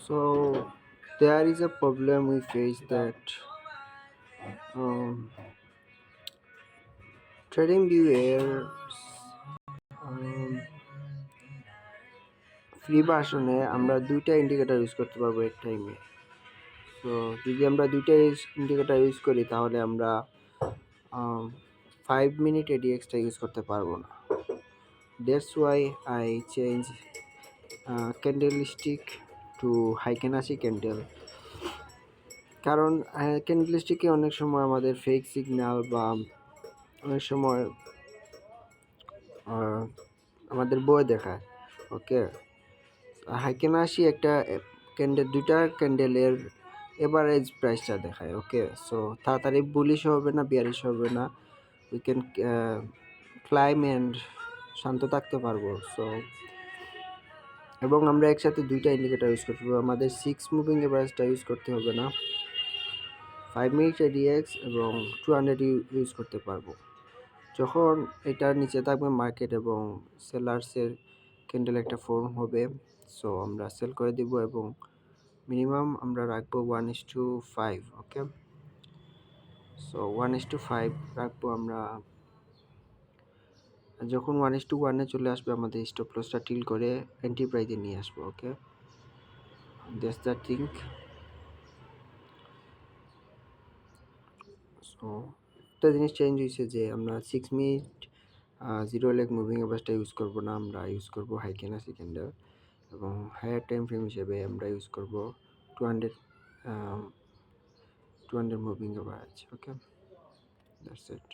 So there is a problem we face that um, trading viewer free ভার্সনে আমরা দুইটা indicator use করতে পারবো এক টাইমে। তো যদি আমরা দুইটা ইন্ডিকেটর ইউজ করি তাহলে আমরা 5 মিনিট এডিএক্সটা ইউজ করতে পারবো না। That's why I change candlestick to Heikin Ashi candle. কারণ ক্যান্ডেলস্টিকে অনেক সময় আমাদের ফেক সিগন্যাল বা অনেক সময় আমাদের বই দেখায়। ওকে, হাইকেনাসি একটা দুইটা ক্যান্ডেলের এভারেজ প্রাইসটা দেখায়। ওকে, সো তাড়াতাড়ি বুলিশ হবে না, বিয়ারিশ হবে না, উই ক্যান ক্লাইম অ্যান্ড শান্ত থাকতে পারবো। সো এবং আমরা একসাথে দুইটা ইন্ডিকেটার ইউজ করতে পারবো, আমাদের 6 মুভিং এভারেজটা ইউজ করতে হবে না, 5 মিনিট এডিএক্স এবং 200 ইউজ করতে পারবো। যখন এটার নিচে থাকবে মার্কেট এবং সেলার্সের ক্যান্ডেল একটা ফর্ম হবে, সো আমরা সেল করে দিব এবং মিনিমাম আমরা রাখবো 1:5। ওকে, সো 1:5 রাখবো আমরা। যখন 1:1 চলে আসবে আমাদের স্টপ লসটা টিল করে এন্টারপ্রাইজে নিয়ে আসবো। ওকে, দ্যাটস দ্য থিঙ্ক। সো একটা জিনিস চেঞ্জ হয়েছে যে আমরা 6 মিনিট 0 লেগ মুভিং অ্যাভারেজটা ইউজ করবো না, আমরা ইউজ করবো হাইকেনাসি ক্যান্ডেল এবং হায়ার টাইম ফ্রেম হিসেবে আমরা ইউজ করবো 200 moving average. Okay, that's it.